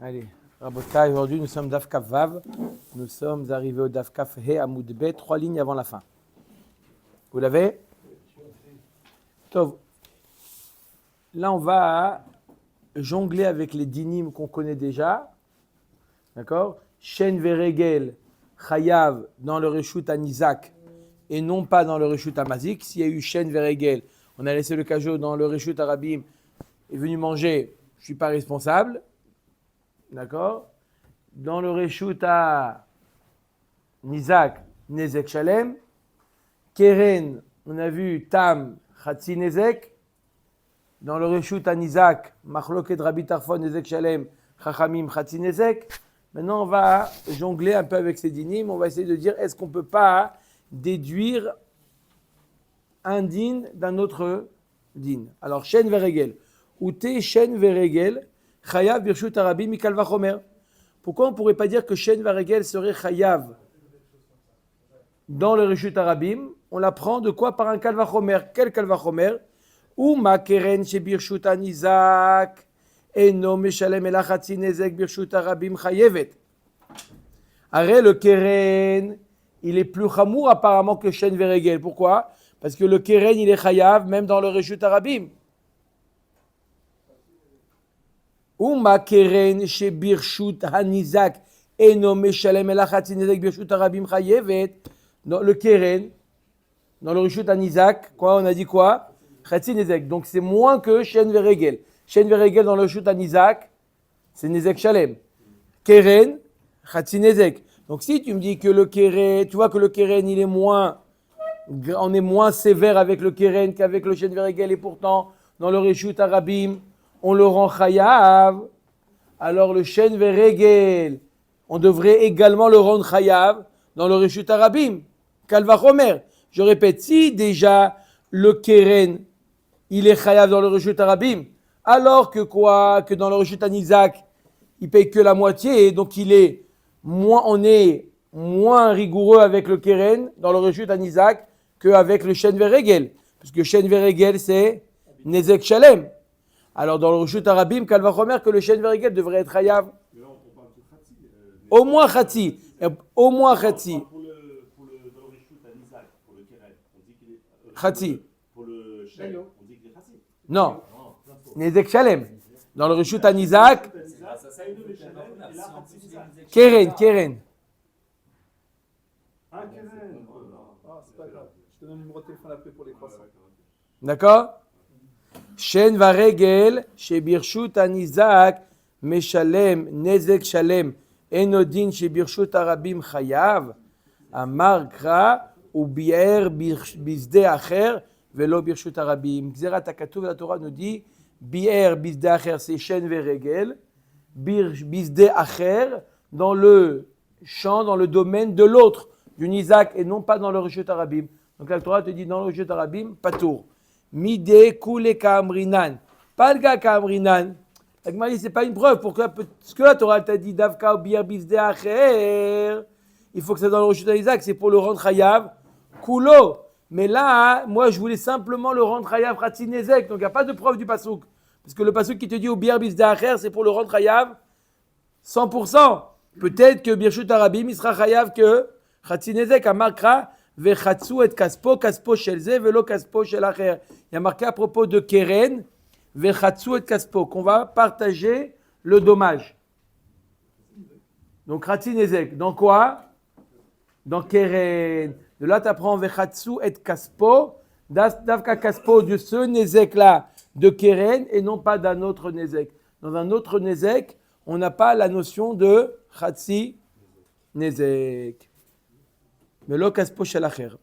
Allez, Rabotai, aujourd'hui nous sommes Daf Kaf Vav. Nous sommes arrivés au Daf Kaf He Amoud Bet, 3 lignes avant la fin. Vous l'avez? Tov. Là, on va jongler avec les dynimes qu'on connaît déjà. D'accord? Shen Veregel, Chayav dans le Reshut Anizak et non pas dans le Reshut Amazik. S'il y a eu Shen Veregel, on a laissé le cajot dans le Reshut Arabim, est venu manger, je ne suis pas responsable. D'accord? Dans le Reshut à Nizak, Nezek Shalem. Keren, on a vu Tam, Chatzi Nezek. Dans le Reshut à Nizak, Machloket Rabbi Tarfon, Nezek Shalem, Chachamim, Chatzi Nezek. Maintenant, on va jongler un peu avec ces dynimes. On va essayer de dire, est-ce qu'on ne peut pas déduire un din d'un autre din? Alors, Shen Veregel. Ute Shen Veregel. Chayav birshut Arabim mikal vachomer. Pourquoi on ne pourrait pas dire que Shen Veregel serait Chayav dans le Reshut Arabim? On l'apprend de quoi? Par un kal vachomer. Quel kal vachomer? Ou ma keren she birshut Anizak eno meshalem ela chatzi nezek birshut Arabim chayevet. Arrête, le keren, il est plus chamour apparemment que Shen Veregel. Pourquoi? Parce que le keren, il est Chayav même dans le Reshut Arabim. Uma keren she birshut hanizak eno meshalem ela chatzi nezek birshut Arabim chayevet. Dans le keren, dans le Reshut Hanizak, quoi, on a dit quoi? Chatzi nezek. Donc c'est moins que Shen Veregel. Shen Veregel dans le Reshut Hanizak, c'est nezek shalem. Keren, chatzi nezek. Donc si tu me dis que le keren, tu vois que le keren il est moins, on est moins sévère avec le keren qu'avec le Shen Veregel et pourtant dans le Reshut Arabim on le rend chayav, alors le Shen Veregel, on devrait également le rendre chayav dans le Reshut Arabim. Kal vachomer. Je répète, si déjà le keren, il est chayav dans le Reshut Arabim, alors que quoi? Que dans le Reshut Anizak, il paye que la moitié, donc il est moins, on est moins rigoureux avec le keren dans le Reshut Anizak qu'avec le Shen Veregel. Parce que Shen Veregel, c'est Nezek Shalem. Alors dans le Reshut Arabim, Kal vachomer que le Shen Veregel devrait être chayav. Au moins Chatzi. Au moins Chatzi. Dans le Reshut Anizak, pour le Keren, on dit qu'il est. Chatzi. Pour le Shen, on dit qu'il est Chatzi. Non. Nezek Shalem. Dans le Reshut Anizak. Keren, Keren. Ah, Keren. Ah, c'est pas grave. Je te donne le numéro de téléphone après pour les croissants. D'accord? Shen Varegel, Shebirshut Anizak, Meshalem, Nezek Shalem, Enodin, Shebirshut Arabim Chayav, Amar Kra, ou Bier Bizde Acher, Velo Birshut Arabim. Xerat Akatuv, la Torah nous dit, Bier Bizde Acher, c'est Shen Veregel, Bizde Acher, dans le champ, dans le domaine de l'autre, du Nizak, et non pas dans le Reshut Arabim. Donc la Torah te dit, dans le Reshut Arabim, Patour. Mide koule kaamrinan. Pas le gars kaamrinan. La Gemara dit, c'est pas une preuve. Pourquoi? Parce que la Torah t'a dit Davka ou bier bisde acher. Il faut que ça dans le Reshut Anizak, c'est pour le rendre chayav. Kulo. Mais là, moi, je voulais simplement le rendre chayav chatzi nezek. Donc il n'y a pas de preuve du pasouk. Parce que le pasouk qui te dit au bier bisde acher, c'est pour le rendre chayav 100%. Peut-être que Birshut Arabim, il sera chayav que chatzi nezek à Makra. Vechatsu et kaspo, kaspo shel ze, velo kaspo shel acher. Il y a marqué à propos de Keren, vechatsu et kaspo, qu'on va partager le dommage. Donc Chatzi nezek, dans quoi? Dans Keren. De là, tu apprends vechatsu et kaspo, davka kaspo de ce nezek là de Keren et non pas d'un autre nezek. Dans un autre nezek, on n'a pas la notion de Chatzi nezek. ולא כספו של אחר.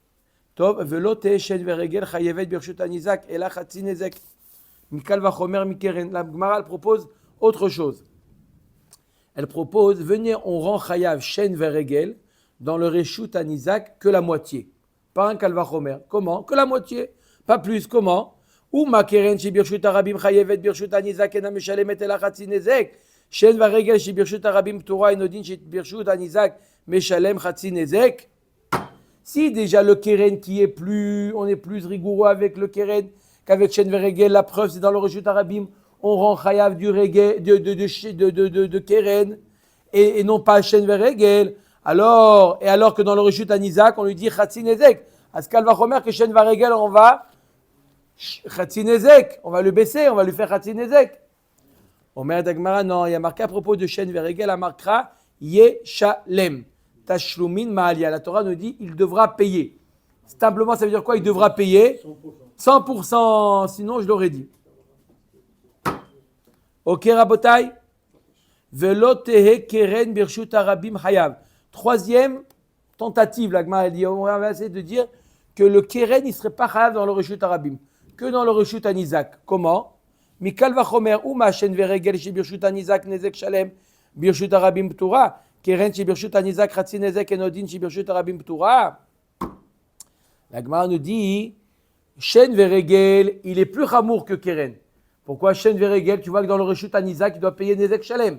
טוב, ולא תהיה שן ורגל חייבת ברשות הניזק, אלא חצי נזק מקל וחומר מקרן. La Gemara, elle propose autre chose. Elle propose, venez, on rend chayav shen veregel dans le reshut anizak que la moitié. Pas un kal vachomer. Comment? Que la moitié. Pas plus. Comment? Ou ma keren shi birshut arabim chayevet birshut anizak ena meshalemet ela chatzi nezek. Shen veregel shi birshut arabim ptura enodin shi birshut anizak meshalem chatzi nezek. Si déjà le keren qui est plus, on est plus rigoureux avec le keren qu'avec Shen Veregel, la preuve c'est dans le Reshut Arabim, on rend chayav du regel, de keren, et non pas shen veregel. Alors que dans le reshut anizak, on lui dit chatzin ezek. À ce qu'elle va remettre que shen veregel, on va chatzin ezek, on va le baisser, on va lui faire chatzin ezek. Omer d'Agmara, non, il y a marqué à propos de shen veregel, la marquera yeshalem. Tashlumin ma'alia. La Torah nous dit il devra payer. Simplement, ça veut dire quoi? Il devra payer 100%, sinon je l'aurais dit. Ok, Rabotai? Velo tehe keren birshut arabim hayav. Troisième tentative, la Gemara dit, on va essayer de dire que le keren, il ne serait pas hayav dans le reshut arabim, que dans le reshut anizak. Comment? Mikal vachomer uma shen veregel she birshut anizak nezek shalem birshut arabim ptura. Keren she birshut anizak chatzin nezek enodin she birshut arabim ptura. La Gemara nous dit, shen veregel, il est plus chamour que keren. Pourquoi shen veregel? Tu vois que dans le reshut anizak, il doit payer nezek shalem.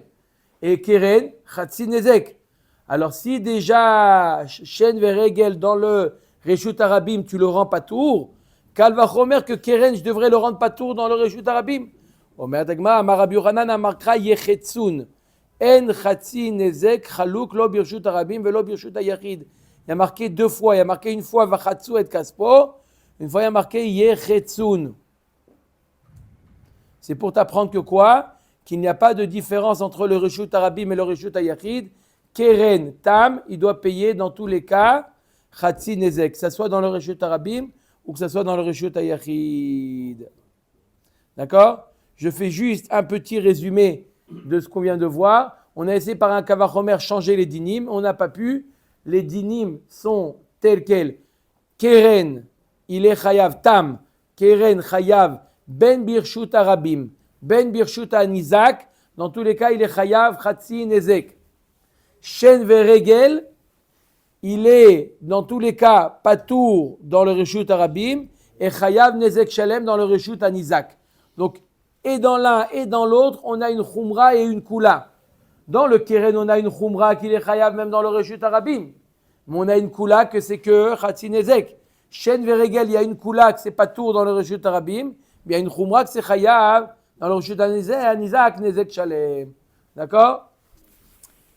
Et keren, chatzin nezek. Alors si déjà shen veregel dans le reshut arabim, tu le rends patour, kal vachomer que keren, je devrais le rendre patour dans le reshut arabim. Omer d'Agma, Amar Rabbi Yochanan amarkra yechetsun. En chatzin nezek chaluk lo birshut arabim velo birshut ayachid. Il y a marqué deux fois. Il y a marqué une fois vachatsu et kaspo. Une fois il y a marqué yechetsun. C'est pour t'apprendre que quoi? Qu'il n'y a pas de différence entre le reshut arabim et le reshut ayachid. Keren, tam, il doit payer dans tous les cas chatzin nezek, que ce soit dans le reshut arabim ou que ce soit dans le reshut ayachid. D'accord? Je fais juste un petit résumé de ce qu'on vient de voir. On a essayé par un kavachomer changer les dinim, on n'a pas pu. Les dinim sont tels quels. Keren, il est chayav tam. Keren chayav ben birshut arabim, ben birshut anizak. Dans tous les cas, il est chayav chatzin nezek. Shen veregel, il est dans tous les cas patour dans le reshut arabim et chayav nezek shalem dans le reshut anizak. Donc, et dans l'un et dans l'autre, on a une khumra et une kula. Dans le keren, on a une khumra qui est chayav même dans le reshut arabim. Mais on a une kula que c'est que chatzin nezek. Shen veregel, il y a une kula que c'est patour dans le reshut arabim, mais il y a une khumra que c'est chayav dans le reshut anizak nezek shalem. D'accord?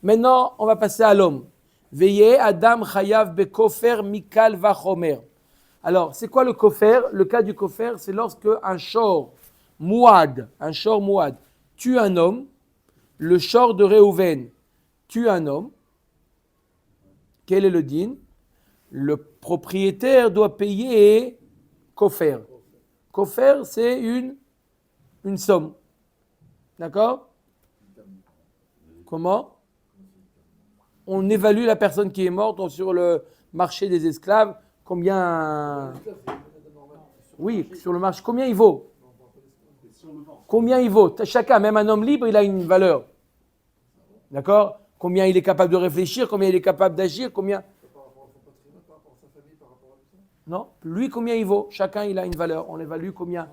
Maintenant, on va passer à l'homme. Veillez Adam chayav bekofer mikal vachomer. Alors, c'est quoi le kofer? Le cas du kofer, c'est lorsque un shor mouad tue un homme, le shor de Réhouven tue un homme. Quel est le din? Le propriétaire doit payer kofer. Kofer, c'est une somme. D'accord? Comment? On évalue la personne qui est morte sur le marché des esclaves. Combien? Oui, sur le marché. Combien il vaut? Combien il vaut? Chacun, même un homme libre, il a une valeur. D'accord? Combien il est capable de réfléchir? Combien il est capable d'agir? Combien? Non, lui, combien il vaut? Chacun, il a une valeur. On évalue combien?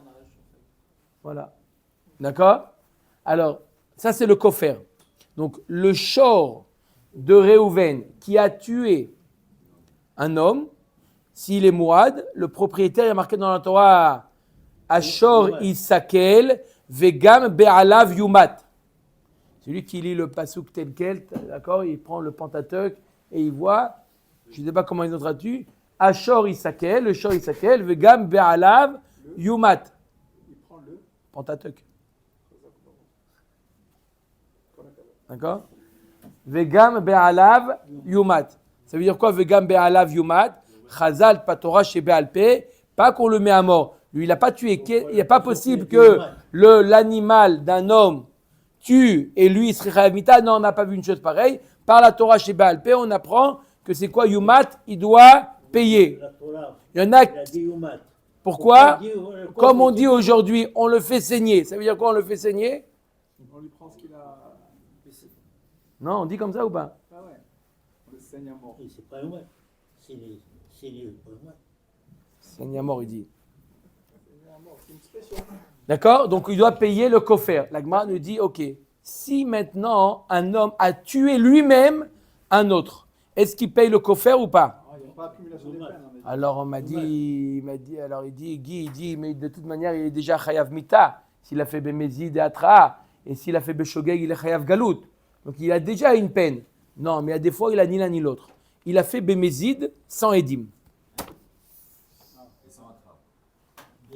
Voilà. D'accord? Alors, ça, c'est le kofer. Donc, le shor de Réhouven qui a tué un homme, s'il est mouad, le propriétaire est marqué dans la Torah Ashor Isakel Vegam Be'alav Yumat. Celui qui lit le pasuk tel quel, d'accord, il prend le Pentateuch et il voit, je ne sais pas comment ils ont traduit, Ashor Isakel, le Shor Isakel Vegam Be'alav Yumat. Il prend le Pentateuch. D'accord? Vegam be'alav yumat. Ça veut dire quoi, vegam be'alav yumat? Chazal patora chez Be'alpe, pas qu'on le met à mort. Lui, il n'a pas tué. Il n'est pas possible que l'animal d'un homme tue et lui, il serait chayav mita. Non, on n'a pas vu une chose pareille. Par la Torah chez Be'alpe, on apprend que c'est quoi, yumat? Il doit payer. Il y en a. Pourquoi? Comme on dit aujourd'hui, on le fait saigner. Ça veut dire quoi, on le fait saigner? On lui prend ce qu'il a. Non, on dit comme ça ou pas? Ah ouais. On le saigne à mort. Oui, c'est pas loin. C'est pas loin. Saigne à mort, il dit. Saigne à mort, c'est une expression. D'accord? Donc il doit payer le kofer. La Gemara nous dit, ok, si maintenant un homme a tué lui-même un autre, est-ce qu'il paye le kofer ou pas? Ah, il n'y a pas accumulation des peines. Alors il dit, Guy, il dit, mais de toute manière, il est déjà chayav mita. s'il a fait Bemezid et Atra, et s'il a fait Beshogeg, il est Chayav Galout. Donc il a déjà une peine. Non, mais il y a des fois, il a ni l'un ni l'autre. Il a fait Bemezid sans Edim.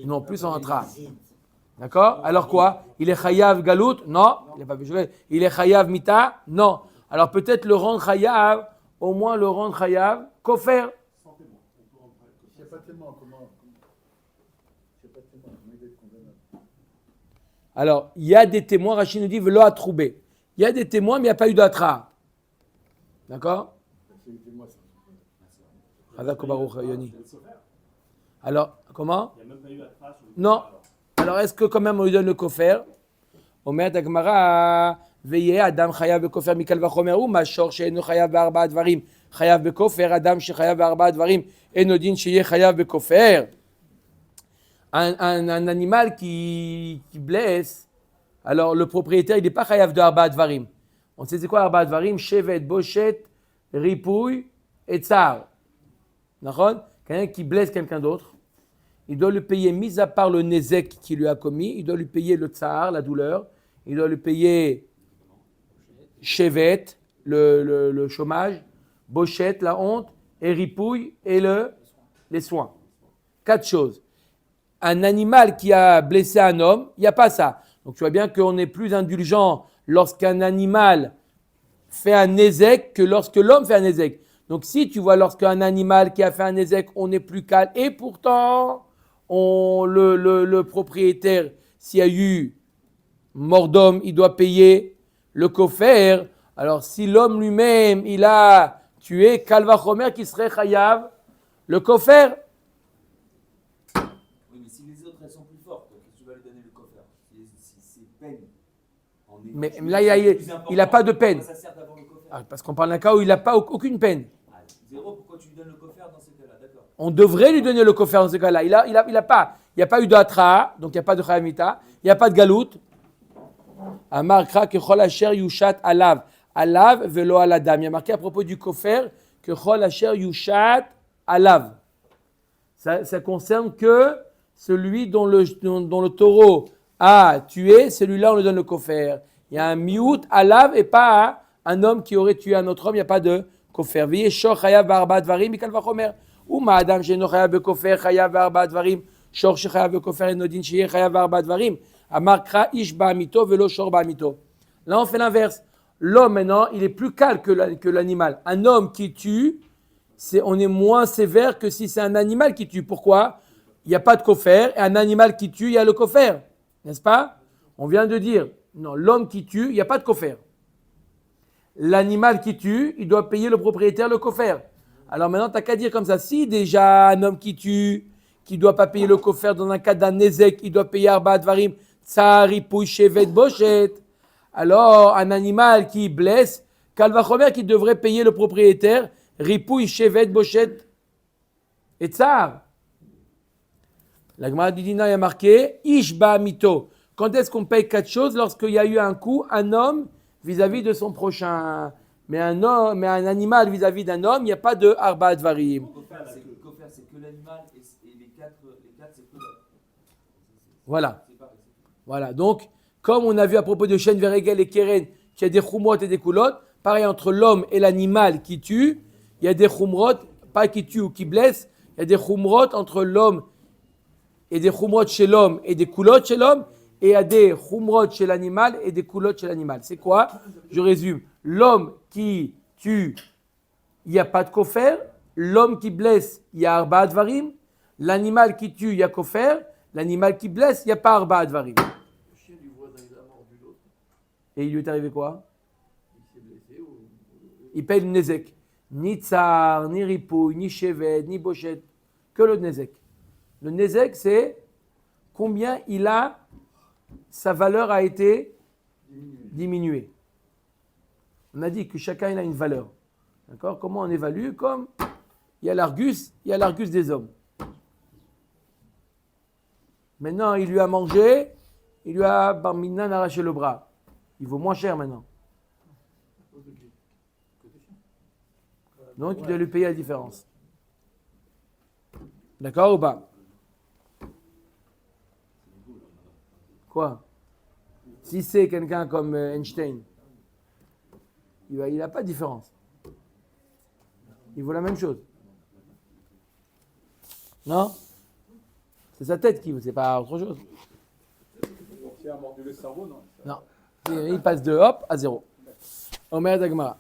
Non, plus sans Atra. D'accord? Alors quoi? Il est Chayav Galout? Non, il n'a pas Beshogeg. Il est Chayav Mita? Non. Alors peut-être le rendre Chayav, au moins le rendre Chayav Kofer. Il n'y a pas tellement comment. Il n'y a pas tellement comment il va être condamnable. Alors, il y a des témoins, Rachid nous dit, velo a troubé. Il y a des témoins, mais il n'y a pas eu d'atra. D'accord? Hazak Baruch Yoni. Alors, comment? Il n'y a même pas eu Atra sur le Non. alors. Alors, est-ce que quand même on lui donne le kofer? Omer Dagmara, veillez, Adam chayav bekofer mikal vachomer, ou mashor she'enu chayav be'arba advarim, chayav bekofer, Adam shechayav be'arba advarim, enodin sheye chayav bekofer. Un animal qui blesse, alors le propriétaire, il n'est pas chayav de arba advarim. On sait c'est quoi arba advarim? Shevet, bochet, ripouille et tsar. D'accord? Quelqu'un qui blesse quelqu'un d'autre, il doit lui payer, mis à part le nezek qu'il lui a commis, il doit lui payer le tsar, la douleur, il doit lui payer shevet, le chômage, bochet, la honte, et ripouille et les soins. 4 choses. Un animal qui a blessé un homme, il n'y a pas ça. Donc tu vois bien qu'on est plus indulgent lorsqu'un animal fait un nézek que lorsque l'homme fait un nézek. Donc si tu vois lorsqu'un animal qui a fait un nézek, on est plus calme. Et pourtant, le propriétaire, s'il y a eu mort d'homme, il doit payer le kofer. Alors si l'homme lui-même, il a tué, Kalva Chomer qui serait chayav, le kofer. Oui, mais si les autres elles sont plus fortes, qu'est-ce que tu vas lui donner le coffre? C'est peine. Mais là, il n'a pas de peine. Ça sert d'avoir le coffre. Ah, parce qu'on parle d'un cas où il n'a pas aucune peine. Zéro, pourquoi tu lui donnes le coffre dans ces cas-là? D'accord. On devrait lui donner le kofer dans ce cas-là. Il n'y a pas eu d'atra, donc il n'y a pas de chayamita, il n'y a pas de galout. Amar kra que chol asher yushat alav. Alav velo aladam. Il y a marqué à propos du kofer que chol asher yushat alav. Ça concerne que celui dont le taureau a tué, celui-là on lui donne le kofer. Il y a un miout alav et pas un homme qui aurait tué un autre homme, il n'y a pas de kofer. Veillez shor chayav barba dvarim mikal vachomer. Ou ma'adam sheno chayav bekofer chayav barba dvarim. Shor shechayav bekofer enodin sheye chayav barba dvarim. Amar kra ish ba'amito velo shor ba'amito. Là on fait l'inverse. L'homme maintenant, il est plus calme que l'animal. Un homme qui tue, on est moins sévère que si c'est un animal qui tue. Pourquoi? Il n'y a pas de kofer. Et un animal qui tue, il y a le kofer. N'est-ce pas? On vient de dire, non, l'homme qui tue, il n'y a pas de kofer. L'animal qui tue, il doit payer le propriétaire le kofer. Alors maintenant, tu n'as qu'à dire comme ça. Si déjà un homme qui tue, qui ne doit pas payer le kofer dans un cas d'un nezek, il doit payer arba advarim, tsar, ripouille, shevet, bochet. Alors un animal qui blesse, kalvachomer qui devrait payer le propriétaire, ripouille, chevet, bochet et tsar. La Gemara du Dina a marqué Ishba mito. Quand est-ce qu'on paye 4 choses? Lorsqu'il y a eu un coup, un homme vis-à-vis de son prochain. Mais un animal vis-à-vis d'un homme, il n'y a pas de arba advarim. Le coffre, c'est que l'animal et les quatre c'est que l'homme. Voilà. Voilà. Donc, comme on a vu à propos de Shen, Verregel et Keren, qu'il y a des chumrot et des coulottes, pareil entre l'homme et l'animal qui tue, il y a des chumrot, pas qui tue ou qui blesse, il y a des chumrot entre l'homme et des chumrot chez l'homme et des coulottes chez l'homme, et il y a des chumrot chez l'animal et des coulottes chez l'animal. C'est quoi? Je résume. L'homme qui tue, il n'y a pas de kofer. L'homme qui blesse, il y a arba advarim. L'animal qui tue, il y a kofer. L'animal qui blesse, il n'y a pas arba advarim. Le chien du voisin, il a mordu l'autre. Et il lui est arrivé quoi? Il s'est blessé ou. Il paye le nezek. Ni tsar, ni ripouille, ni chevet, ni bochet. Que le nezek. Le nezek, c'est combien sa valeur a été diminuée. On a dit que chacun il a une valeur. D'accord? Comment on évalue? Comme il y a l'Argus des hommes. Maintenant, il lui a mangé, il lui a barminan arraché le bras. Il vaut moins cher maintenant. Donc, il doit lui payer la différence. D'accord ou pas? Quoi? Si c'est quelqu'un comme Einstein, il n'a pas de différence. Il vaut la même chose. Non? C'est sa tête qui vaut, c'est pas autre chose. Donc, s'il a mordu le cerveau, non. Non. Il passe de hop à 0. Omer Dagmara.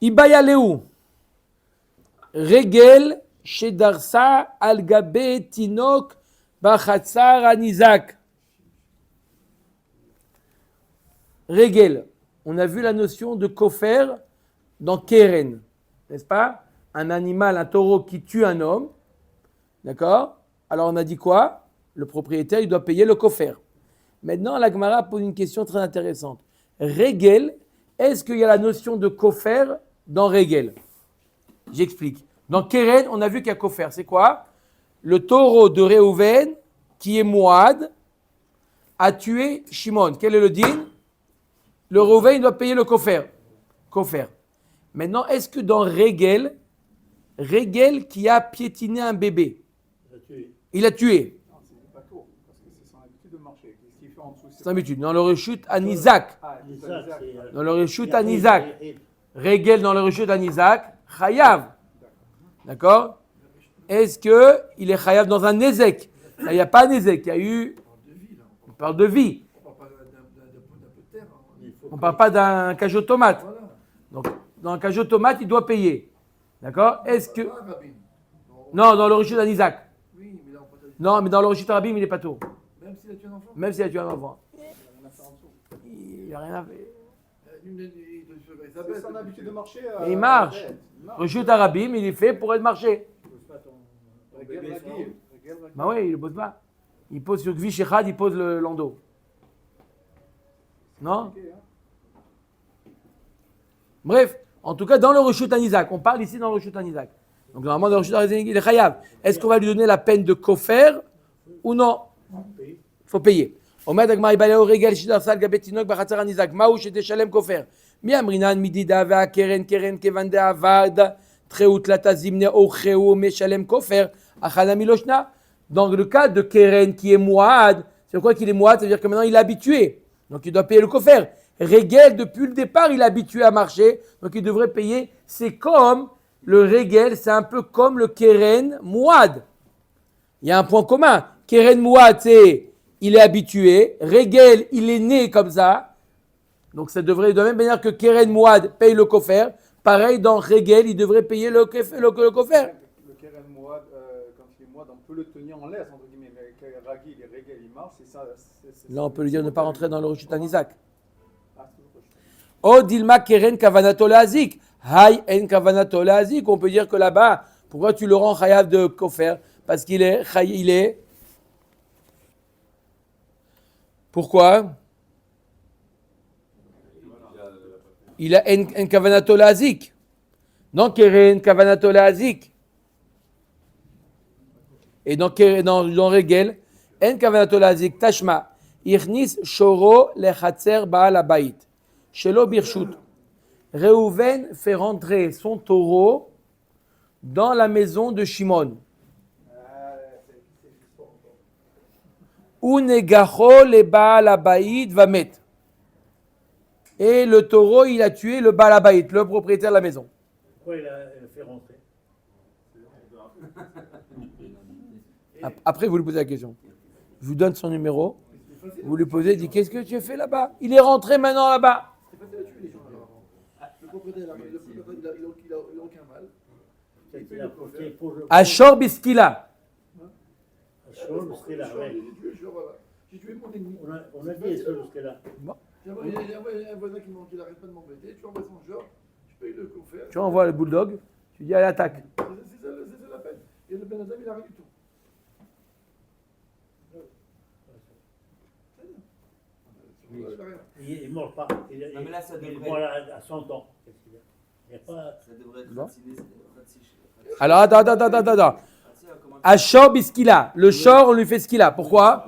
Ibaya Léou. Regel Shedarsa Al-Gabe Tinok Bachatzar Anizak. Regel. On a vu la notion de kofer dans Keren. N'est-ce pas? Un animal, un taureau qui tue un homme. D'accord? Alors on a dit quoi? Le propriétaire, il doit payer le kofer. Maintenant, la Gemara pose une question très intéressante. Regel, est-ce qu'il y a la notion de kofer dans Regel? J'explique. Dans Keren, on a vu qu'il y a kofer. C'est quoi? Le taureau de Réhouven, qui est Moad, a tué Shimon. Quel est le din? Le Réhouven doit payer le kofer. Kofer. Maintenant, est-ce que dans Regel qui a piétiné un bébé, il a tué? Non, c'est pas court, parce que c'est son habitude de marcher. Qu'est-ce qu'il fait en dessous? C'est l'habitude. Dans le rechute à Isaac. Dans le rechute à Isaac. Regel dans le rechute à Isaac. Chayav. D'accord? Est-ce qu'il est chayav dans un Nézek? Là, il n'y a pas un Nézek. Il y a eu. On parle de vie. On ne parle pas d'un cajot de tomate. Donc, dans un cajot de tomate, il doit payer. D'accord? Est-ce que. Non, dans le rechute à Isaac. Non, mais dans le rechute à Rabim, il n'est pas tôt. Même s'il a tué un enfant? Même s'il a tué un enfant. Il Il n'y a rien à faire. C'est son habitude de marcher. Et il marche. Rechute à Rabim, il est fait pour être marché. Bah oui, il ne pose pas. Il pose sur Gvish Echad, il pose le landau. Non? Bref, en tout cas, dans le rechute à Isaac, on parle ici dans le rechute à Isaac. Donc normalement, dans le rechute à Isaac, il est chayav. Est-ce qu'on va lui donner la peine de kofer ou non? Il faut payer. Omer Dagmar Ibaleo Regel Shidar Sal Gabetinok Bachatzar an Isaac. Maou Shete Shalem kofer. Mi Amrinan Midida Vea Keren Kevande Avad Treut Latazimne Ocheu Meshalem kofer. Achana Miloshna. Dans le cas de Keren qui est Mouad, c'est quoi qu'il est Mouad? Ça veut dire que maintenant il est habitué. Donc il doit payer le kofer. Regel, depuis le départ, il est habitué à marcher. Donc il devrait payer. C'est comme le Regel, c'est un peu comme le Keren Mouad. Il y a un point commun. Keren Mouad, c'est il est habitué. Regel, il est né comme ça. Donc ça devrait, de la même manière que Keren Mouad paye le kofer, pareil dans Regel, il devrait payer le kofer. Le Keren Mouad, quand il est Mouad, on peut le tenir en laisse, entre guillemets. Mais Ragi, il est Regel, il marche, c'est ça. Là, on peut lui dire de ne pas rentrer dans le rechute à Isaac. Oh, Dilma Keren Kavanato Lazik. Hay en Kavanato Lazik. On peut dire que là-bas, pourquoi tu le rends chayav de kofer? Parce qu'il est. Pourquoi? Il a en Kavanato Lazik. Non, Keren Kavanato Lazik. Et dans Regel, en Kavanato Lazik, Tashma. Irnis Shoro Lechatzer Baal Abayit. Shelo Birshut. Réhouven fait rentrer son taureau dans la maison de Shimon. Unegacho le Baal Abayit va mettre. Et le taureau, il a tué le Baal Abayit, le propriétaire de la maison. Pourquoi il a fait rentrer? Après, vous lui posez la question. Je vous donne son numéro. Vous lui posez, il dit, qu'est-ce que tu fais là-bas? Il est rentré maintenant là-bas. C'est facile à tuer les gens là-bas. Le propriétaire, il a aucun mal. Ashor Biskila. J'ai tué mon ennemi. On a dit ça jusque-là. Il y a un voisin qui n'arrête pas de m'embêter. Tu envoies son genre, je paye le coffre. Tu envoies le bulldog, tu dis, allez, attaque. C'est ça la peine. Et le Ben Adam, il n'a rien du tout. Il est mort pas. Non, mais là, ça Il est devrait- mort à 100 ans. Il n'y a pas. Ça devrait être Non. Alors, attends. Ashor Biskila. Le shor, on lui fait ce qu'il a. Pourquoi?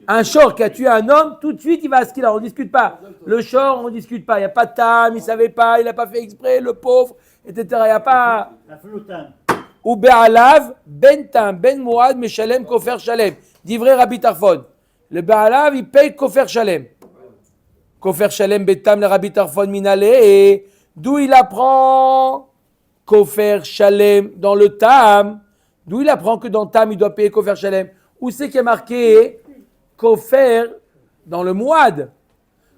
Un shor qui a tué un homme, tout de suite, il va à ce qu'il a. On ne discute pas. Le shor, on ne discute pas. Il n'y a pas de tam, il ne savait pas, il n'a pas fait exprès, le pauvre, etc. Il n'y a pas. La floutane. Ou Be'alav, Ben Tam, Ben Moad, Meshalem, Kofer Shalem. Divrei Rabbi Tarfon. Le Baalav, il paye Kofer Shalem. Kofer Shalem Betam, le Rabbi Tarfon Minale. Et d'où il apprend Kofer Shalem dans le Tam? D'où il apprend que dans le Tam, il doit payer Kofer Shalem? Où c'est qu'il y a marqué Kofer dans le Mouad?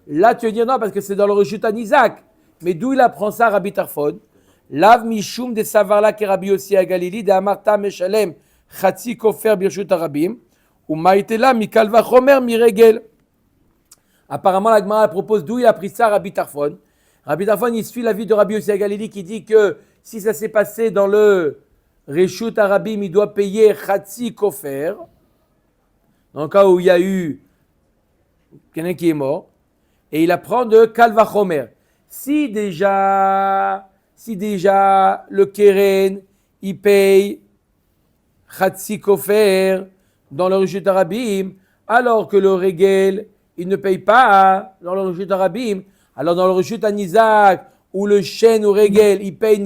Là, tu veux dire non, parce que c'est dans le Reshut Isaac. Mais d'où il apprend ça, Rabbi Tarfon? Lav Mishum de Savarla ke Rabbi Yossi à Galili, de Amarta Meshalem, Chatzi Kofer Birshut Arabim, ou Maïtela Mikalva Chomer Miregel. Apparemment, la Gemara propose d'où il a pris ça, Rabbi Tarfon. Rabbi Tarfon, il suit l'avis de Rabbi Yossi à Galili qui dit que si ça s'est passé dans le Reshut Arabim, il doit payer Chatzi Kofer. Dans le cas où il y a eu quelqu'un qui est mort. Et il apprend de Kalva Chomer. Si déjà le Keren, il paye Chatzi Kofer dans le Reshut Arabim, alors que le Regel, il ne paye pas dans le Reshut Arabim, alors dans le Reshut Isaac, où le Shen ou Regel, il paye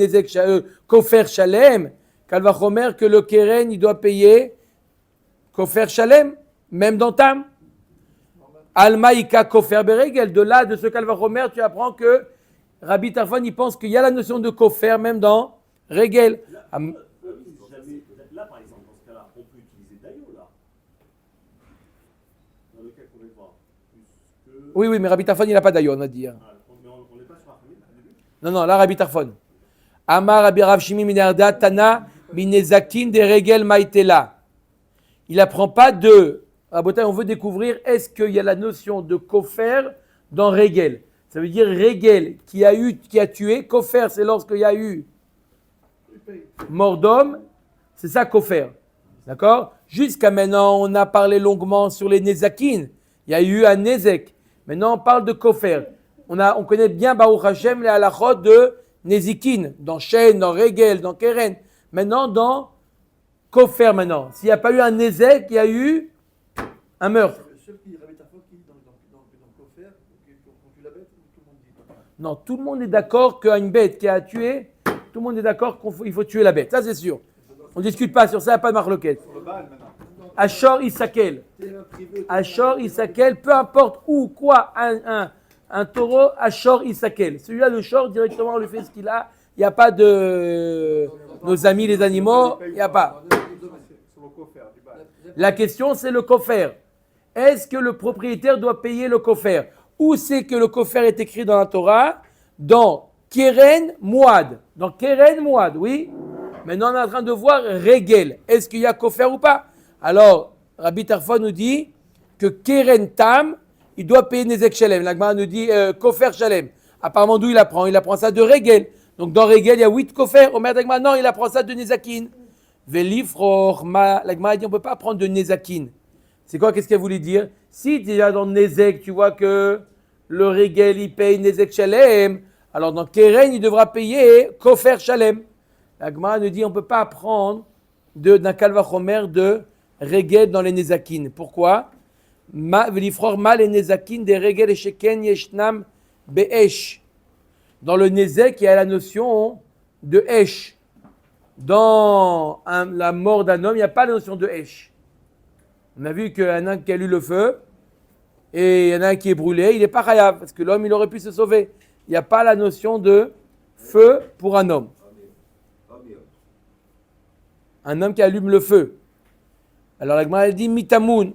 Kofer Shalem, Kalva Chomer, que le Keren, il doit payer Kofer Shalem, même dans Tam. Almaïka Kofer Beregel, de là, de ce Kalva Chomer, tu apprends que Rabbi Tarfon, il pense qu'il y a la notion de Kofer même dans Regel. Là, par exemple, dans ce cas-là, on peut utiliser Dayo, là. Dans le cas qu'on vient de voir. Puisque... Oui, mais Rabbi Tarfon, il n'a pas d'ailleurs, on a dit. Mais on n'est pas sur la famille, au début. Non, là, Rabbi Tarfon. Amar Rabbi Rav Shimi Minerda Tana Minezakin de Regel Maïtela. Il n'apprend pas de... On veut découvrir, est-ce qu'il y a la notion de Kofer dans Regel? Ça veut dire Regel qui a tué. Kofer, c'est lorsqu'il y a eu mort d'homme. C'est ça Kofer. D'accord? Jusqu'à maintenant, on a parlé longuement sur les Nezakin. Il y a eu un Nezek. Maintenant, on parle de Kofer. On connaît bien Baruch Hashem les halachot de Nezikin. Dans Shen, dans Regel, dans Keren. Maintenant, dans Kofer maintenant. S'il n'y a pas eu un Nezek, il y a eu un meurtre. Le seul qui Rabbi Tarfon qui dit dans Kofer, qu'on tue la bête, ou tout le monde dit? Non, tout le monde est d'accord qu'une bête qui a tué, tout le monde est d'accord qu'il faut tuer la bête. Ça, c'est sûr. On ne discute pas sur ça, il n'y a pas de marloquette. Sur le Baal maintenant. Ashor Isakel. Ashor Isakel, peu importe où, quoi, un taureau, Ashor Isakel. Celui-là, le short, directement, on lui fait ce qu'il a. Il n'y a pas de nos amis les animaux, il n'y a pas. Sur le Kofer du Baal. La question, c'est le kofer. Est-ce que le propriétaire doit payer le kofer? Où c'est que le kofer est écrit dans la Torah? Dans Keren Mouad. Dans Keren Mouad, oui. Maintenant, on est en train de voir Regel. Est-ce qu'il y a kofer ou pas? Alors, Rabbi Tarfon nous dit que Keren Tam, il doit payer Nezek Shalem. L'Agmara nous dit kofer Shalem. Apparemment, d'où il apprend? Il apprend ça de Regel. Donc, dans Regel, il y a 8 kofer. Omer d'Agmara, non, il apprend ça de Nezakin. L'Agmara dit on ne peut pas prendre de Nezakin. C'est quoi? Qu'est-ce qu'elle voulait dire? Si déjà dans Nezek, tu vois que le Regel, il paye Nezek Shalem, alors dans Keren, il devra payer Kofer Shalem. L'Agmara nous dit on ne peut pas prendre d'un Kalva Chomer de Regel dans les Nezakin. Pourquoi? Velifror mal les Nezakin des Regel et Sheken Yeshnam Be'esh. Dans le Nezek, il y a la notion de Esh. Dans la mort d'un homme, il n'y a pas la notion de Esh. On a vu qu'il y en a un qui a lu le feu et il y en a un qui est brûlé, il n'est pas chayav parce que l'homme il aurait pu se sauver. Il n'y a pas la notion de feu pour un homme. Un homme qui allume le feu. Alors la Gemara dit mitamoun.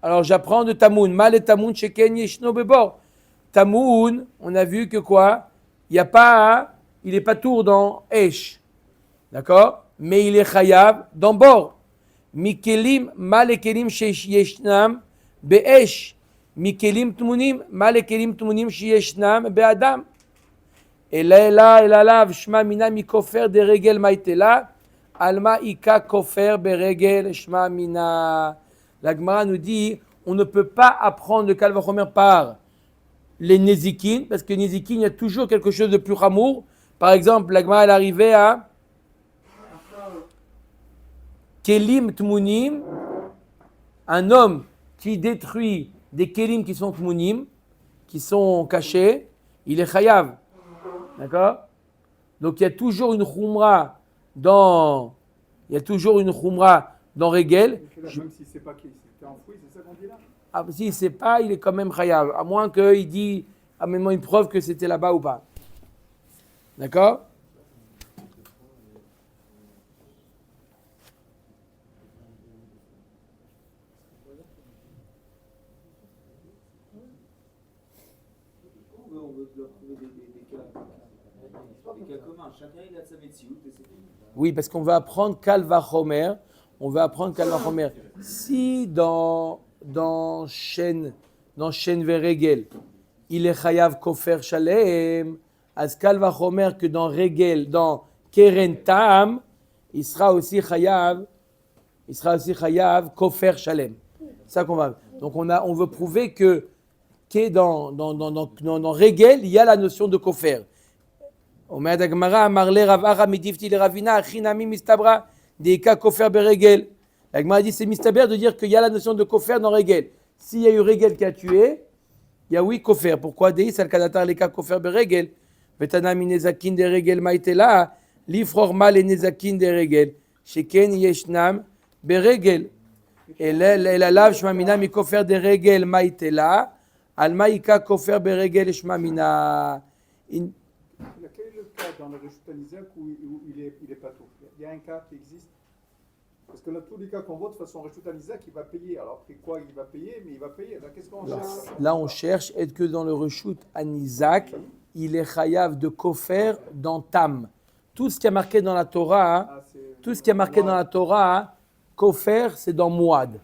Alors j'apprends de tamoun. Mal et tamoun sheken yeshno bebor. Tamoun, on a vu que quoi? Il n'est pas tour dans Esh. D'accord? Mais il est chayav dans bord. Mikelim malekelim sheyeshnam be'esh. Mikelim tmunim malekelim tmunim sheyeshnam be'adam. Elala shma mina mikofer de regel maitela. Alma ika kofer beregel shma mina. La Gemara nous dit on ne peut pas apprendre le Kalva Chomer par les Nezikin, parce que Nezikin, il y a toujours quelque chose de plus ramour. Par exemple, la Gemara elle arrivait à Kelim Tmunim, un homme qui détruit des Kelim qui sont Tmunim, qui sont cachés, il est Chayav. D'accord? Donc il y a toujours une Khumra dans Regel. Même si c'est pas qui, fait enfoui, c'est ça qu'on dit là? Ah, si c'est pas, il est quand même chayav. À moins qu'il dit, amène-moi une preuve que c'était là-bas ou pas. D'accord? On veut leur trouver des cas communs. Chacun il a sa médecine et c'est tout. Oui, parce qu'on va apprendre Kal Vachomer. On va apprendre Kal Vachomer. Si dans Shen Veregel, il est chayav kofer shalem, as Kal Vachomer que dans Regel, dans Keren Tam, il sera aussi chayav kofer shalem. C'est ça qu'on va. Donc on veut prouver que dans Regel, il y a la notion de kofer. אומר הגמרא, אמר לרב אחא מדיפתי לרבינה, אחי נמי מסתברא דאיכא כופר ברגל. La Gemara dit c'est mistaber de dire qu'il y a la notion de kofer dans Regel. S'il y a eu Regel qui a tué, il y a oui kofer. Pourquoi Deis al kadatar leka kofer beregel, vetana mi nezakin de regel maitela, lifror mal et nezakin de regel, sheken yeshnam beregel. Et la lave shmamina mi kofer de regel maitela, al maika kofer beregel shmamina. Quel est le cas dans le Reshut Isaac où il est pas tout? Il y a un cas qui existe. Parce que là, tous les cas qu'on voit, de toute façon, Reshut Isaac, il va payer. Alors, après quoi, il va payer, mais il va payer. Là, qu'est-ce qu'on cherche? Là, on cherche est-ce que dans le Reshut Isaac, il est chayav de kofer dans Tam. Tout ce qui est marqué dans la Torah, kofer, c'est dans Mouad.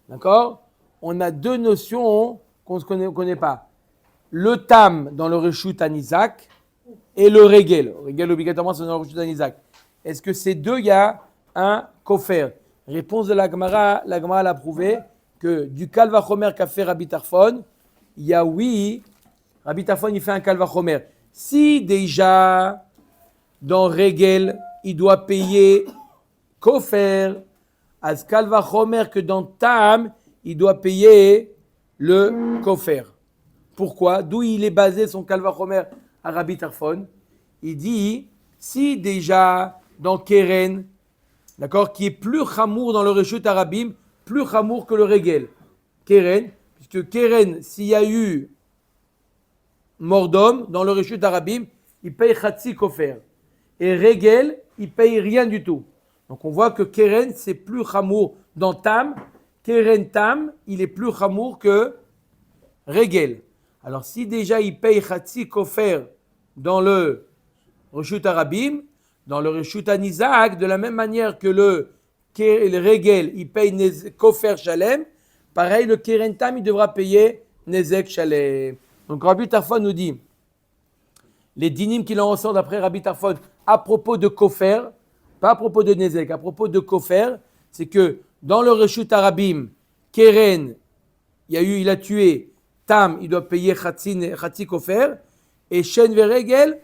D'accord? On a deux notions qu'on ne connaît pas. Le Tam dans le Reshut Isaac et le Regel. Le Regel, obligatoirement, c'est dans le Reshut Isaac. Est-ce que ces deux, il y a un kofer? Réponse de la Gemara l'a prouvé que du Kal Vachomer qu'a fait Rabbi Tarfon, il y a oui, Rabbi Tarfon il fait un Kal Vachomer. Si déjà dans Regel il doit payer kofer, à ce Kal Vachomer que dans Tam il doit payer le kofer. Pourquoi? D'où il est basé son Kal Vachomer à Rabbi Tarfon? Il dit si déjà dans Keren, d'accord, qui est plus chamour dans le Reshut Arabim, plus chamour que le Regel. Keren, puisque Keren, s'il y a eu mort d'homme dans le Reshut Arabim, il paye Khatsi Kofer. Et Regel, il paye rien du tout. Donc on voit que Keren, c'est plus chamour dans Tam. Keren Tam, il est plus chamour que Regel. Alors si déjà il paye Khatsi Kofer dans le Reshut Arabim, dans le Reshut Isaac, de la même manière que le Regel, il paye Kofer Shalem, pareil, le Keren Tam, il devra payer Nezek Shalem. Donc Rabbi Tarfon nous dit, les dinim qu'il en ressort d'après Rabbi Tarfon, à propos de Kofer, pas à propos de Nezek, à propos de Kofer, c'est que dans le Reshut Arabim, Keren, il a tué, Tam, il doit payer Khatsi Kofer, et Shen Veregel,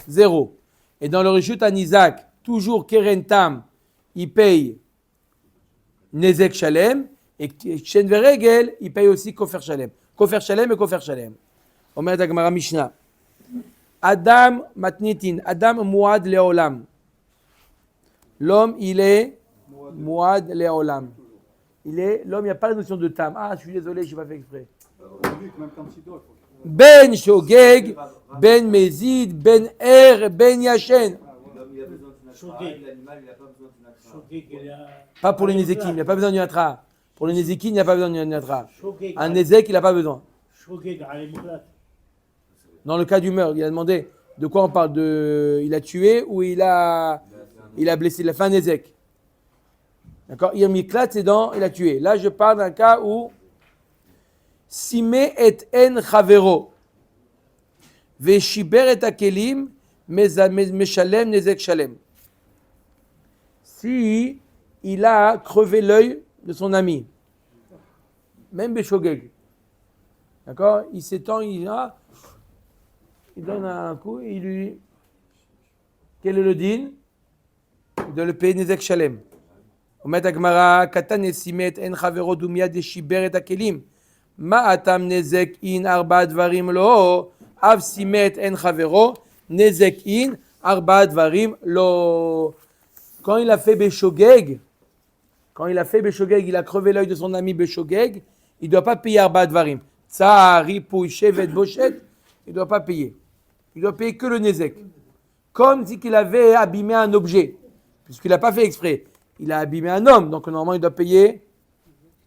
0. Et dans le Reshut Isaac, toujours Keren Tam, il paye Nezek Shalem, et Shen Veregel, il paye aussi Kofer Shalem. Kofer Shalem et Kofer Shalem. Omer Gemara Mishnah. Adam Matnitin, Adam Muad Leolam. L'homme, il est Muad Leolam. L'homme, il n'y a pas la notion de Tam. Ah, je suis désolé, je n'ai pas fait exprès. Même quand il doit, Ben Shogeg, Ben Mezid, Ben Er, Ben Yachen. L'homme il a besoin d'une attrape, l'animal il n'a pas besoin d'une attrape. Pas pour les Nézékim, il n'y a pas besoin d'une atra. Pour les Nézékim, il n'y a pas besoin d'une atra. Un Nézek, il n'a pas besoin. Dans le cas du meurtre, il a demandé de quoi on parle, il a tué ou il a blessé, il a fait un Nézek. D'accord? Irmiklat, c'est il a tué. Là, je parle d'un cas où Simé et en chavero. Veshiber et akelim, meshalem nezek shalem. Si il a crevé l'œil de son ami, même Beshogeg, d'accord, il s'étend, il donne un coup, il lui. Quel est le din? Il doit le payer nezek shalem. Omet Agmara, katan et simet en chavero dumia de shiber et akelim. Ma atam nezek in arba dvarim lo, av simet en chavero, nezek in arba dvarim lo. Quand il a fait Beshogeg, Quand il a fait Beshogeg, il a crevé l'œil de son ami Beshogeg, il ne doit pas payer Arba Dvarim. Tsar, Ripouy, Shevet, Bochet, il ne doit pas payer. Il doit payer que le Nezek. Comme si il avait abîmé un objet, puisqu'il n'a pas fait exprès. Il a abîmé un homme, donc normalement il doit payer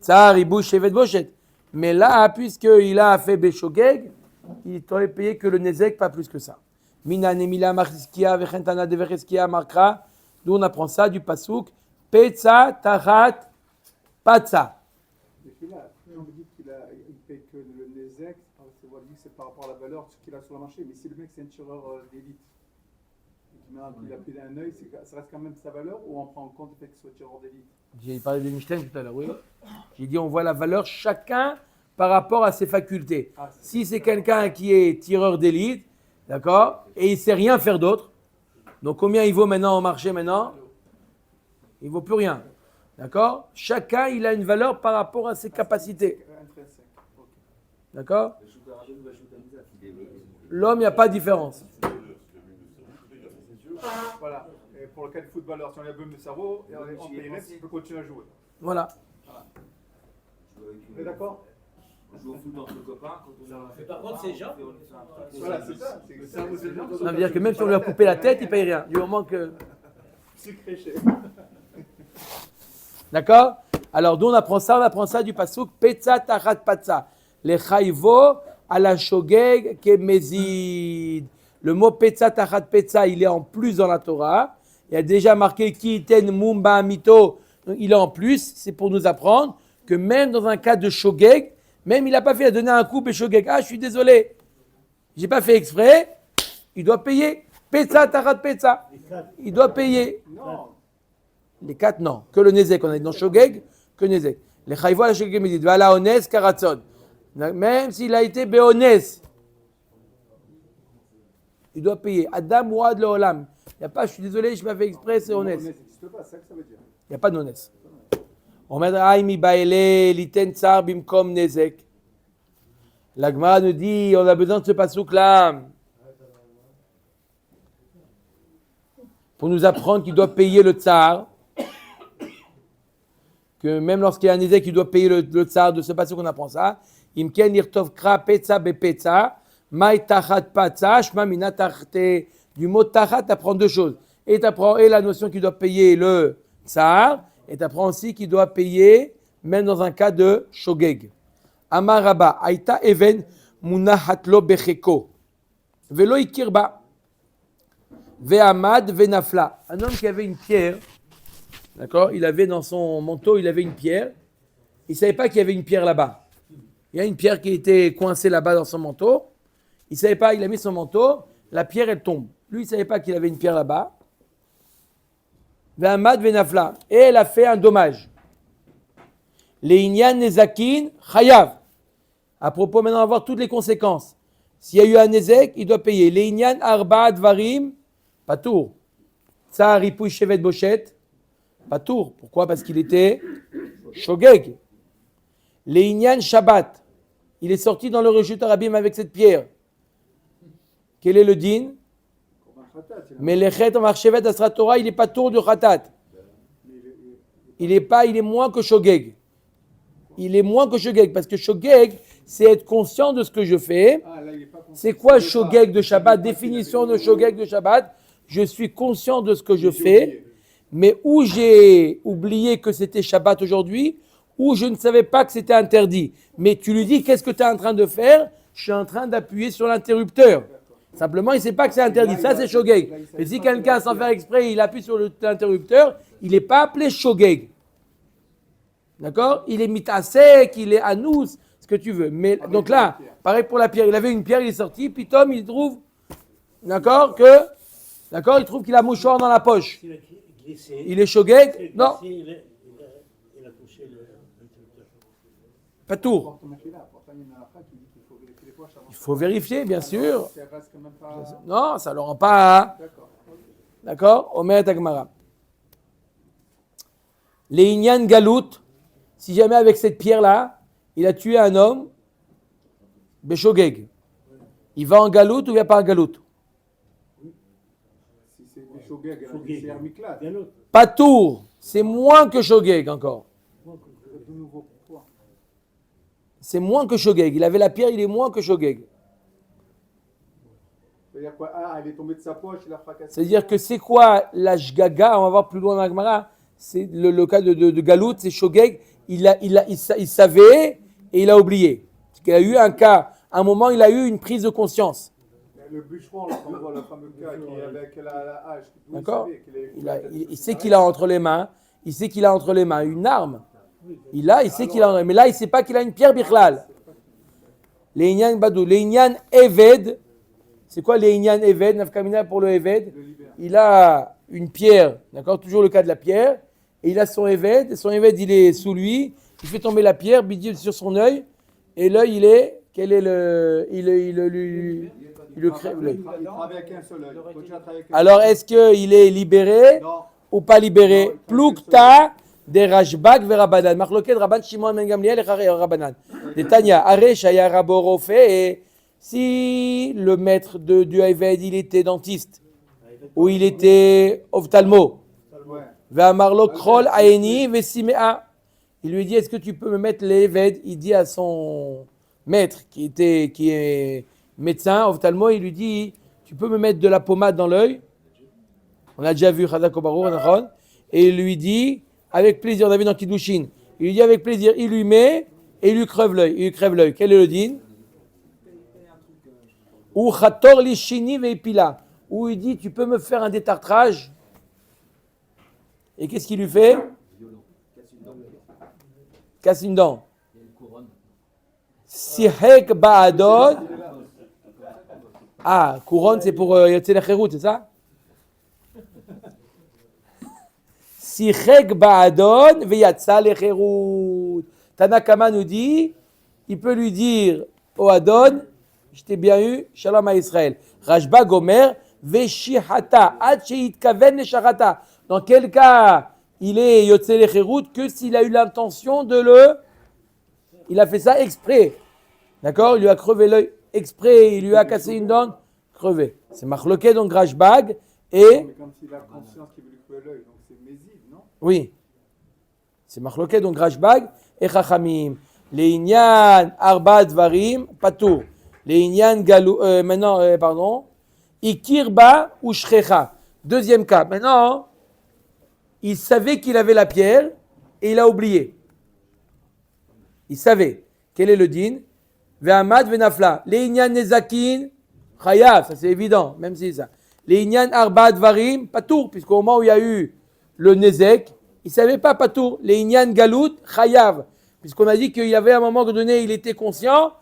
Tsar, Ripouy, Shevet, Bochet. Mais là, puisqu'il a fait Beshogeg, il doit payer que le Nezek, pas plus que ça. Mina Nemila Marchiskia, Vechentana de Vecheskia, Markra. D'où on apprend ça du Pasouk. Petza, Tarat, Patza. Et puis là, on me dit qu'il paye que le Nezek, on va dire que c'est par rapport à la valeur qu'il a sur le marché. Mais si le mec c'est un tireur d'élite, et qu'il a plus d'un œil, ça reste quand même sa valeur ou on prend en compte le fait qu'il soit tireur d'élite? J'ai parlé de Einstein tout à l'heure, oui. J'ai dit on voit la valeur chacun par rapport à ses facultés. Si c'est quelqu'un qui est tireur d'élite, d'accord, et il ne sait rien faire d'autre, donc combien il vaut maintenant au marché maintenant? Il ne vaut plus rien. D'accord? Chacun, il a une valeur par rapport à ses capacités. Intrinsèque. Ok. D'accord? L'homme, il n'y a pas de différence. Voilà. Et pour le cas du footballeur, si on a besoin de cerveau, on payerait s'il peut continuer à jouer. Voilà. Vous êtes d'accord? On joue au foot entre copains. Quand on a Mais par contre, ces gens- Voilà, c'est ça. C'est le cerveau des gens. Ça veut dire que même si on lui a coupé la tête, il ne paye rien. Du moment que... Sucré chez. D'accord? Alors, d'où on apprend ça du pasouk Petza Tachat Patza. Les Chayvo à la Shogeg Kemezid. Le mot Petza Tachat Petza, il est en plus dans la Torah. Il y a déjà marqué Kiten Mumba Mito. Il est en plus. C'est pour nous apprendre que même dans un cas de Shogeg, même il n'a pas fait à donner un coup et Shogeg. Ah, je suis désolé. J'ai pas fait exprès. Il doit payer. Petza Tachat Petza. Il doit payer. Non. Les 4, non. Que le Nezek. On a dit dans Shogeg, que Nezek. Les Chayvo à la Shogeg, il dit Vala Ones Karatzon. Même s'il a été Béonès, il doit payer. Adam Ouad le Olam. Il n'y a pas, je suis désolé, je m'avais fait exprès, c'est Onès. Ça n'existe pas, c'est ça que ça veut dire. Il n'y a pas d'Onès. On met Aïmi Baele, Liten Tsar Bimkom Nezek. La Gemara nous dit on a besoin de ce pasouk-là pour nous apprendre qu'il doit payer le tsar. Que même lorsqu'il y a un Nezek, il doit payer le tsar. De ce pasouk qu'on apprend ça. Imken irtov kra petza bepetza. Mai tachat patza. Shma mina tarte. Du mot tachat, tu apprends deux choses. Et tu apprends la notion qu'il doit payer le tsar. Et tu apprends aussi qu'il doit payer, même dans un cas de shogeg. Amar Rabba, Aïta even munahatlo becheko. Velo ikirba. Ve'amad ve'nafla. Un homme qui avait une pierre, d'accord, il avait dans son manteau, il avait une pierre. Il ne savait pas qu'il y avait une pierre là-bas. Il y a une pierre qui était coincée là-bas dans son manteau. Il ne savait pas, il a mis son manteau, la pierre elle tombe. Lui, il ne savait pas qu'il avait une pierre là-bas. Ve'amad ve'nafla. Et elle a fait un dommage. Le'inyan nezakin chayav. À propos, maintenant, on va voir toutes les conséquences. S'il y a eu un nezek, il doit payer. Le'inyan arba dvarim, patour. Tsar ripouy shevet bochet, patour. Pourquoi? Parce qu'il était shogeg. Le'inyan shabbat. Il est sorti dans le rejut arabim avec cette pierre. Quel est le din? Mais le chet en marchevet asra Torah, il n'est pas tour de khatat. Il est moins que shogeg. Il est moins que shogeg, parce que shogeg, c'est être conscient de ce que je fais. C'est quoi shogeg de Shabbat? Définition de shogeg de Shabbat. Je suis conscient de ce que je fais, mais où j'ai oublié que c'était Shabbat aujourd'hui, ou je ne savais pas que c'était interdit. Mais tu lui dis, qu'est-ce que tu es en train de faire? Je suis en train d'appuyer sur l'interrupteur. Simplement, il ne sait pas que c'est interdit. Ça, c'est shogeg. Mais si quelqu'un, sans faire exprès, il appuie sur l'interrupteur, il n'est pas appelé shogeg. D'accord? Il est mitasek, il est anous, ce que tu veux. Mais donc là, pareil pour la pierre. Il avait une pierre, il est sorti, puis Tom, il trouve, d'accord, il trouve qu'il a un mouchoir dans la poche. S'il a glissé, Il est shogeg? Non, il a touché l'interrupteur. pas tour. Il faut vérifier, bien sûr. Non, ça ne le rend pas. D'accord? Omer Tagmara. Les Inyan Galout, si jamais avec cette pierre-là, il a tué un homme, Beshogeg, il va en Galout ou il ne va pas en Galout? Si c'est des shogeg, c'est Hermiclade. Pas tour. C'est moins que Shogeg encore. De nouveau, pourquoi? C'est moins que Shogeg. Il avait la pierre, il est moins que Shogeg. C'est-à-dire quoi? Ah, elle est tombée de sa poche, il a fracassé. C'est-à-dire que c'est quoi la Shgaga? On va voir plus loin dans la Gemara. C'est le cas de Galout, c'est Shogeg. Il savait et il a oublié. Parce qu'il a eu un cas, à un moment, il a eu une prise de conscience. Le bûcheron, là, qu'on voit, le fameux cas qui est avec la hache. d'où D'accord. il savait qu'il Il sait qu'il a entre les mains. Il sait qu'il a entre les mains une arme. Il sait qu'il a. Mais là, il ne sait pas qu'il a une pierre bichlal. Les Inyan Badou. Les Inyan Eved. C'est quoi les Inyan Eved? Nafkamina pour le Eved. Il a une pierre. D'accord. Toujours le cas de la pierre. Et il a son Eved. Et son Eved, il est sous lui. Il fait tomber la pierre, bidil sur son œil. Et l'œil, il est. Quel est le. Il le crève l'œil. Il travaille avec un seul œil. Alors, est-ce qu'il est libéré Non. ou pas libéré? Plukta de Rashbag ve Rabbanan. Marloket Rabban Shimon ben Gamliel et Rabbanan. De Tanya, Are Shaya Raborofe. Et si le maître du Ayved, il était dentiste ou il était ophtalmo, ve Marlo Krol Aeni ve Simea. Il lui dit, est-ce que tu peux me mettre les Ayved? Il dit à son maître qui est médecin, ophtalmo, il lui dit, tu peux me mettre de la pommade dans l'œil? On a déjà vu Chazak Obarou, et il lui dit, avec plaisir, on a vu dans Kiddushin, il lui dit avec plaisir, il lui met et il lui crève l'œil. Quel est le din? Ou Chator Lishini Veipila, où il dit, tu peux me faire un détartrage? Et qu'est-ce qu'il lui fait? Casse une dent. Sihek Ba'adon. Ah, couronne, c'est pour Yotze Lecherut, c'est ça? Sichek Ba'adon Veyatsa Lecherut. Tanakama nous dit, il peut lui dire au Adon, je t'ai bien eu, Shalom à Israël. Rashba Gomer, Veshihata, Ad Sheitkaven Lesharata. Dans quel cas il est Yotze Lecherut que s'il a eu l'intention de le. Il a fait ça exprès. D'accord? Il lui a crevé l'œil exprès, il lui a cassé une dent, crevé. C'est Marloquet, donc Rashbag, et. Mais comme s'il a conscience qu'il veut lui crever l'œil, donc c'est Mézid, non? Oui. C'est Marloquet, donc Rashbag, et Chachamim. Les Inyan Arba Dvarim, Patou. Les Inyan Galou. Ikirba ou Shrecha. Deuxième cas. Maintenant, il savait qu'il avait la pierre et il a oublié. Il savait. Quel est le din? Ve'amad ve'nafla. Les Inyan Nezakin, Chayav, ça c'est évident, même si c'est ça. Les Inyan Arba Dvarim, Patour, puisqu'au moment où il y a eu le Nezek, il ne savait pas Patour. Les Inyan Galout, Chayav, puisqu'on a dit qu'il y avait un moment donné, il était conscient.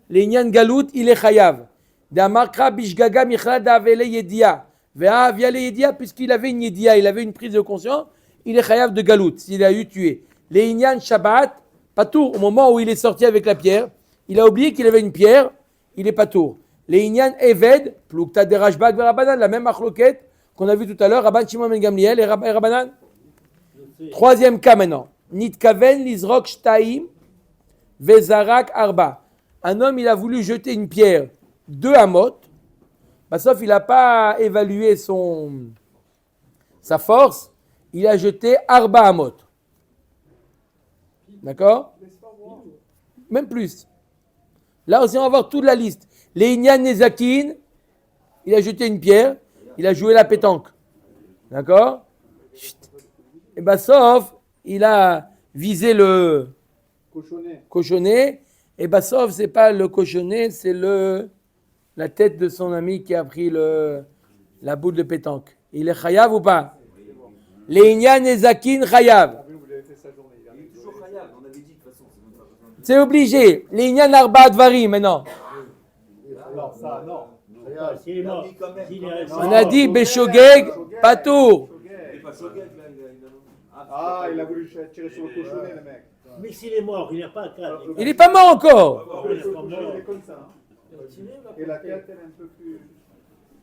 Les Inyan Galout, il est Chayav. D'Amarkra Bishgaga Michla Davele Yedia. Ve'a via les Yedia, puisqu'il avait une Yedia, il avait une prise de conscience, il est Chayav de Galout, s'il a eu tué. Les Inyan Shabbat, Patour, au moment où il est sorti avec la pierre, il a oublié qu'il avait une pierre, il est Patour. Les Inyan Eved, Plukta de Rashbag ve Rabbanan, la même marloquette qu'on a vu tout à l'heure, Rabban Shimon ben Gamliel et Rabbanan. Troisième cas maintenant. Nitkaven Lizrok Shtaim Vezarak Arba. Un homme, il a voulu jeter une pierre 2 amot, sauf il n'a pas évalué sa force, il a jeté Arba amot. D'accord? Même plus. Là aussi, on va voir toute la liste. Les Inyan Nezakin, il a jeté une pierre, il a joué la pétanque. D'accord? Et sauf, il a visé le cochonnet. Et sauf, c'est pas le cochonnet, c'est la tête de son ami qui a pris la boule de pétanque. Il est chayav ou pas? Les Inyan Nezakin chayav. Il est toujours khayab, on avait dit de toute façon. C'est obligé. Les Inyan Arba Dvarim maintenant. Alors ça, non. S'il est mort, On a dit Beshogeg, Patour. Il n'est pas choqué, là. Ah, il a voulu tirer sur le cochonnet, le mec. mais s'il est mort, il n'a pas à cadre. Il n'est pas mort encore. Le cochonnet est comme ça. Et la tête, elle est un peu plus.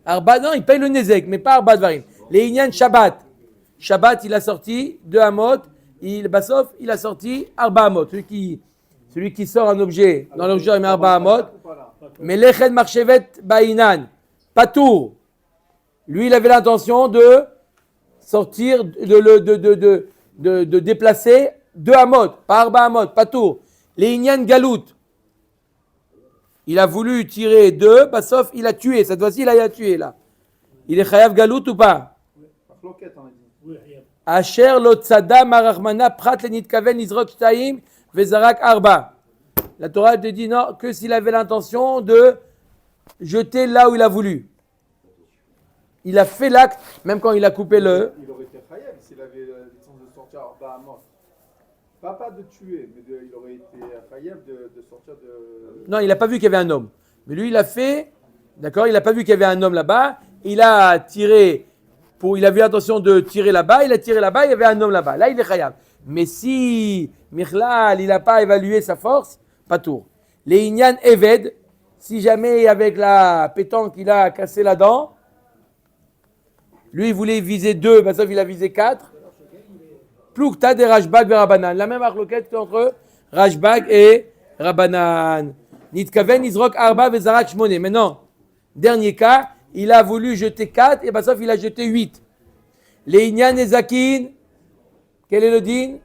Arba, non, il paye le Nezek, mais pas Arba Dvarim. Les Inyan Shabbat. Shabbat, il a sorti 2 amot. Bassof, il a sorti Arba amot. Celui qui sort un objet, dans l'objet, il met Arba amot. Mais Lechen Marchevet Baïnan, Patour. Lui, il avait l'intention de sortir, de déplacer 2 amot, pas arba amot, pas tour. Les inyan galout. Il a voulu tirer 2, bah, sauf il a tué. Cette fois-ci, il a tué là. Il est chayav galout ou pas? Marloquette, on a dit. Oui, rien. Asher lo tzada marachmana prat le nitkaven izrok shtaim vezarak arba. La Torah te dit non, que s'il avait l'intention de jeter là où il a voulu. Il a fait l'acte, même quand il a coupé le... Il aurait été Chayav s'il avait l'intention de sortir Arba Amot. Pas de tuer, mais il aurait été Chayav de sortir de... Non, il n'a pas vu qu'il y avait un homme. Mais lui, il a fait, d'accord, il n'a pas vu qu'il y avait un homme là-bas. Il a tiré, il avait l'intention de tirer là-bas, il a tiré là-bas, il y avait un homme là-bas. Là, il est Chayav. Mais si Michlal, il n'a pas évalué sa force, pas tour. Les Inyan Eved, si jamais avec la pétanque, il a cassé la dent, lui, il voulait viser 2, ben sauf il a visé 4. Ploukta de Rashbag et Rabbanan. La même arloquette entre Rashbag et Rabbanan. Nitkaven Izrok Arba Vezarak Shmone. Maintenant, dernier cas, il a voulu jeter 4 et ben sauf il a jeté 8. Les Inyan Ezakin, quel est le din?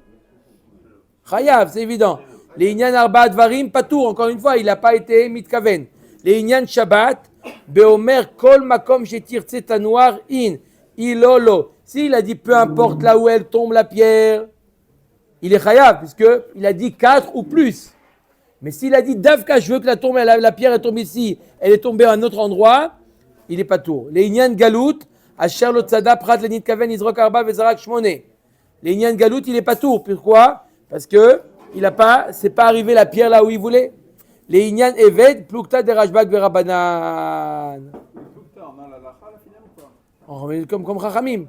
Chayav, c'est évident. Les Inyan Arba Advarim, pas tout. Encore une fois, il n'a pas été Mitkaven. Les Inyan Shabbat, Beomer Kol Makom Shetir Tzetanoir In. Ilolo. S'il a dit peu importe là où elle tombe la pierre, il est chayav, puisqu'il a dit 4 ou plus. Mais s'il a dit Davka, je veux que la pierre est tombée ici, elle est tombée à un autre endroit, il n'est pas tour. Les Inyan Galout, Asher lo tzada prat le nitkaven izrok arba vezarak shmone. Les Inyan Galout, il n'est pas tour. Pourquoi? Parce que c'est pas arrivé la pierre là où il voulait. Les Inyan Eved, Plukta de Rashbag Verabanan. On a la lacha, la finale ou pas? On remet comme Chachamim,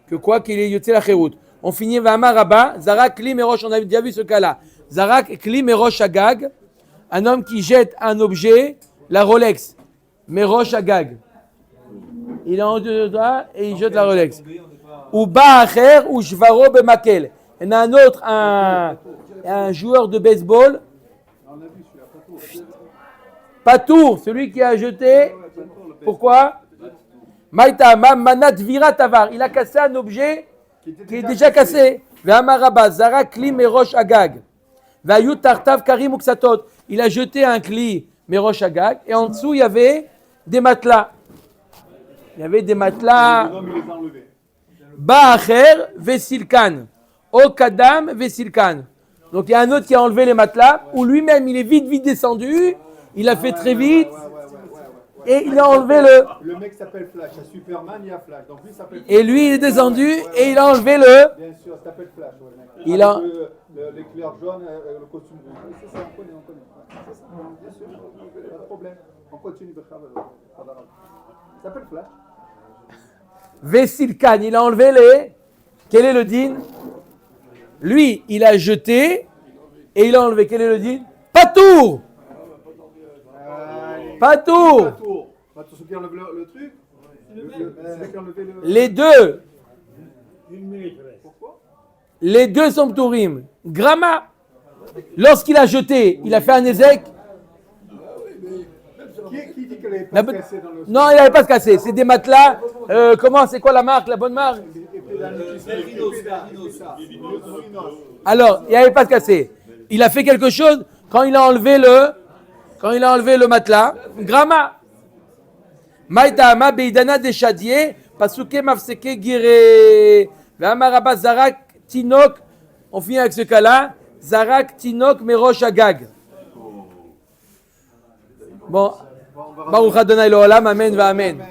que quoi qu'il ait yoté la chérout. On finit Vama Rabba, Zarak Kli Merosh, on avait déjà vu ce cas-là. Zarak Kli Merosh Agag, un homme qui jette un objet, la Rolex, Merosh Agag. Il est en deux doigts et il jette la Rolex. Ou Ba'acher ou Shvaro Bemakel. Il y en a un autre, un joueur de baseball. On a vu celui-là, Pas tour, celui qui a jeté. Pourquoi? Maïtama manat vira tavar. Il a cassé un objet qui est déjà cassé. Ve'amaraba zara kli merosh agag. Ve'ayut tartav karim uksatot. Il a jeté un kli merosh agag et en dessous il y avait des matelas. Il y avait des matelas. l'homme, il les a enlevés. Ba'acher vesilkan. O kadam vesilkan. Donc il y a un autre qui a enlevé les matelas où lui-même il est vite descendu. Il a fait très vite. Et il a enlevé Le mec s'appelle Flash, il y a Superman, il y a Flash. Donc lui s'appelle Flash. Et lui, il est descendu et il a enlevé le... Bien sûr, ça s'appelle Flash. Ouais, mec. Il a- Avec l'éclair jaune, le costume rouge. Oui, c'est ça, on connaît. Ouais, c'est ça, bien sûr, pas de problème. On continue de faire ça s'appelle Flash. Vesilkan, il a enlevé les... Quel est le din? Lui, il a jeté et il a enlevé. Quel est le din? Pas tour. Pas tour. Pas tout ceux qui enlèvent le truc. Ceux qui enlèvent le... Les deux. Une minute reste. Pourquoi? Les deux sont tourim. Grama. Lorsqu'il a jeté, il a fait un ézec. Qui dit qu'elle n'est La pas bo- cassée dans le... Non, il n'avait pas se casser. C'est des matelas. Comment? C'est quoi la marque? La bonne marque? Alors, il n'avait pas se casser. Il a fait quelque chose quand il a enlevé le matelas. Grama. Maïdama beidana de shadier pasuke mafseke gire. Ve'amaraba zarak tinok. On finit avec ce cas-là. Zarak tinok merosh agag. Bon. Baruch Adonai l'olam. Amen va amen.